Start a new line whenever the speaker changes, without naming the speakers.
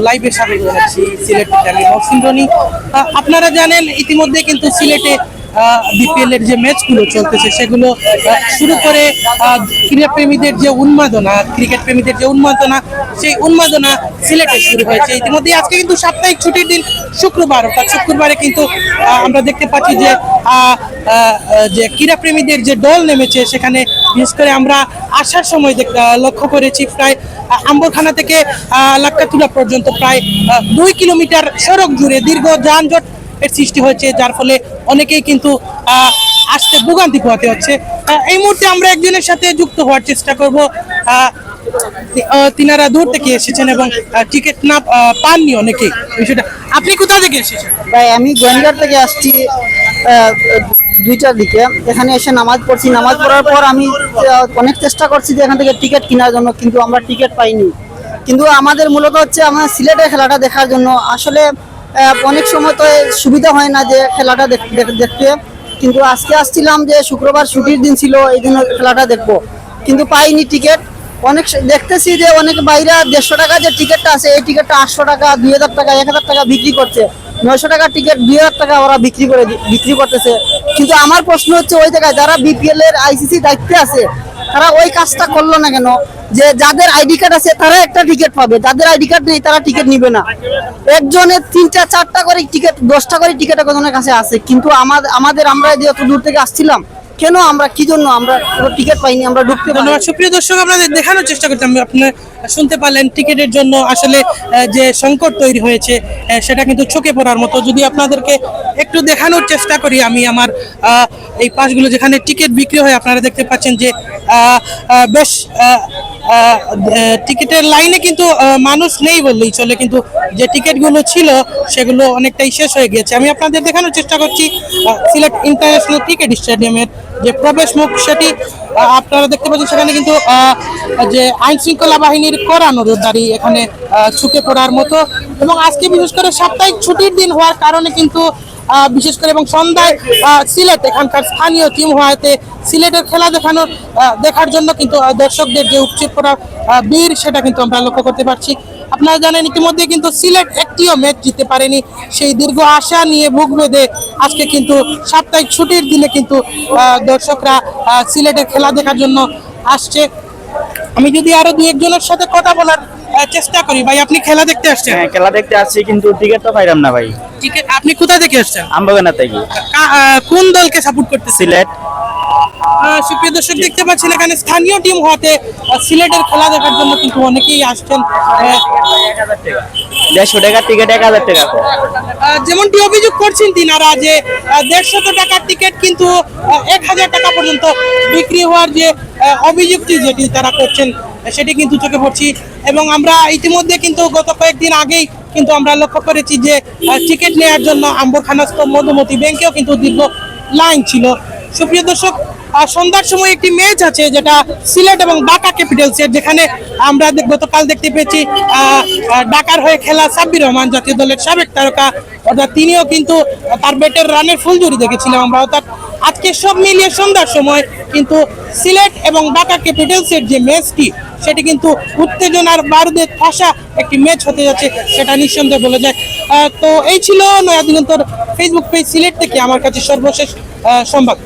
লাইভের সাথে যাচ্ছি সিলেট থেকে আমি মহসিন রনি। আপনারা জানেন ইতিমধ্যে কিন্তু সিলেটে বিপিএল এর যে ম্যাচগুলো চলতেছে সেগুলো শুরু করে ক্রীড়াপ্রেমীদের যে উন্মাদনা, ক্রিকেট প্রেমীদের যে উন্মাদনা, সেই উন্মাদনা সিলেটে শুরু হয়েছে ইতিমধ্যে। আজকে কিন্তু সাপ্তাহিক ছুটির দিন শুক্রবার, অর্থাৎ শুক্রবারে কিন্তু আমরা দেখতে পাচ্ছি যে যে ক্রীড়াপ্রেমীদের যে দল নেমেছে সেখানে বিশেষ করে আমরা আসার সময় লক্ষ্য করেছি প্রায় আম্বরখানা থেকে লাক্কাতুরা পর্যন্ত প্রায় 2 কিলোমিটার সড়ক জুড়ে দীর্ঘ যানজট এর সৃষ্টি হয়েছে, যার ফলে অনেকেই কিন্তু আসতে ভোগান্তি পোহাতে হচ্ছে। এই মুহূর্তে আমরা একজনের সাথে যুক্ত হওয়ার চেষ্টা করব। তিনারা দূর থেকে এসেছেন এবং টিকিট না পাননি অনেকেই। বিষয়টা আপনি কোথা থেকে এসেছেন?
ভাই আমি গোয়েন্দার থেকে আসছি 2টার দিকে। এখানে এসে নামাজ পড়ছি, নামাজ পড়ার পর আমি অনেক চেষ্টা করছি যে এখান থেকে টিকিট কেনার জন্য, কিন্তু আমরা টিকিট পাইনি। কিন্তু আমাদের মূলত হচ্ছে আমরা সিলেটের খেলাটা দেখার জন্য আসলে অনেক সময় তো সুবিধা হয় না যে খেলাটা দেখতে, কিন্তু আজকে আসছিলাম যে শুক্রবার ছুটির দিন ছিল, এই জন্য খেলাটা দেখবো, কিন্তু পাইনি টিকিট। অনেক দেখতেছি যে অনেক বাইরে 150 টাকা যে টিকিটটা আছে এই টিকিটটা 800 টাকা, 2000 টাকা, 1000 টাকা বিক্রি করছে। 900 টাকার টিকিট 2000 টাকা ওরা বিক্রি করতেছে। কিন্তু আমার প্রশ্ন হচ্ছে ওই জায়গায় যারা বিপিএল এর আইসিসি দায়িত্বে আছে তারা ওই কাজটা করলো না কেন? যে যাদের আইডি কার্ড আছে তারা একটা টিকিট পাবে, যাদের আইডি কার্ড নেই তারা টিকিট নিবে না। একজনের 3টা 4টা করে টিকিট, 10টা করে টিকিট একজনের কাছে আছে, কিন্তু আমরা যে এত দূর থেকে আসছিলাম কেন, আমরা কি জন্য আমরা টিকিট পাইনি, আমরা ঢুকতে পারিনি।
ধন্যবাদ। সুপ্রিয় দর্শক, আপনাদের দেখানোর চেষ্টা করতাম, আপনারা শুনতে পারলেন টিকিটের জন্য আসলে যে সংকট তৈরি হয়েছে সেটা কিন্তু চোখে পড়ার মতো। যদি আপনাদেরকে একটু দেখানোর চেষ্টা করি, আমি আমার এই পাশগুলো যেখানে টিকিট বিক্রি হয় আপনারা দেখতে পাচ্ছেন যে বেশ টিকিটের লাইনে কিন্তু মানুষ নেই বললেই চলে, কিন্তু যে টিকিটগুলো ছিল সেগুলো অনেকটাই শেষ হয়ে গিয়েছে। আমি আপনাদের দেখানোর চেষ্টা করছি সিলেট ইন্টারন্যাশনাল ক্রিকেট স্টেডিয়ামের যে প্রবেশ মুখ সেটি আপনারা দেখতে পাচ্ছেন। সেখানে কিন্তু যে আইন শৃঙ্খলা বাহিনীর কড়া নজরদারি এখানে ছুটে পড়ার মতো, এবং আজকে বিশেষ করে সাপ্তাহিক ছুটির দিন হওয়ার কারণে কিন্তু বিশেষ করে এবং সন্ধ্যায় সিলেট এখানকার স্থানীয় টিম হওয়াতে সিলেটের খেলা দেখার জন্য কিন্তু দর্শকদের যে উপচে পড়া ভিড় সেটা কিন্তু আমরা লক্ষ্য করতে পারছি। আপনারা জানেন ইতিমধ্যে কিন্তু সিলেট একটিও ম্যাচ জিততে পারেনি। সেই দীর্ঘ আশা নিয়ে বুক বেঁধে আজকে কিন্তু সাপ্তাহিক ছুটির দিনে কিন্তু দর্শকরা সিলেটের খেলা দেখার জন্য আসছে। আমি যদি আরো 2-1 জনের সাথে কথা বলার চেষ্টা করি। ভাই, আপনি খেলা দেখতে আসছেন?
হ্যাঁ, খেলা দেখতে আসছি, কিন্তু টিকিট তো পাইলাম না ভাই।
টিকিট আপনি কোথা থেকে আসছেন?
আম্বাগানা থেকে।
কোন দলকে সাপোর্ট করতেছেন?
সিলেট।
সুপ্রিয় দর্শক, দেখতে পাচ্ছেন এখানে স্থানীয় টিম হওয়াতে সিলেটের খেলা দেখার জন্য কিন্তু অনেকেই আসছেন।
150 টাকার টিকিট 1000 টাকা।
যেমনটি অভিযোগ করছেন তিনারা যে 150 টাকার টিকিট কিন্তু 1000 টাকা পর্যন্ত বিক্রি হওয়ার যে অভিযোগটি যেটি তারা করছেন সেটি কিন্তু চোখে পড়ছি। এবং আমরা ইতিমধ্যে কিন্তু গত কয়েকদিন আগেই কিন্তু আমরা লক্ষ্য করেছি যে টিকিট নেওয়ার জন্য আম্বরখানাস্থ মধুমতি ব্যাংকেও কিন্তু দীর্ঘ লাইন ছিল। সুপ্রিয় দর্শক, সন্ধ্যার সময় একটি ম্যাচ আছে যেটা সিলেট এবং ঢাকা ক্যাপিটালসের, যেখানে আমরা গতকাল দেখতে পেয়েছি ঢাকার হয়ে খেলা সাব্বির রহমান, জাতীয় দলের সাবেক তারকা, অর্থাৎ তিনিও কিন্তু তার ব্যাটের রানের ফুলঝুরি দেখেছিলাম আমরা। অর্থাৎ আজকে সব মিলিয়ে সন্ধ্যার সময় কিন্তু সিলেট এবং ঢাকা ক্যাপিটালসের যে ম্যাচটি সেটি কিন্তু উত্তেজনার বারুদে ঠাসা একটি ম্যাচ হতে যাচ্ছে, সেটা নিঃসন্দেহে বলে যায়। তো এই ছিল নয়া দিগন্তর ফেসবুক পেজ সিলেট থেকে আমার কাছে সর্বশেষ সংবাদ।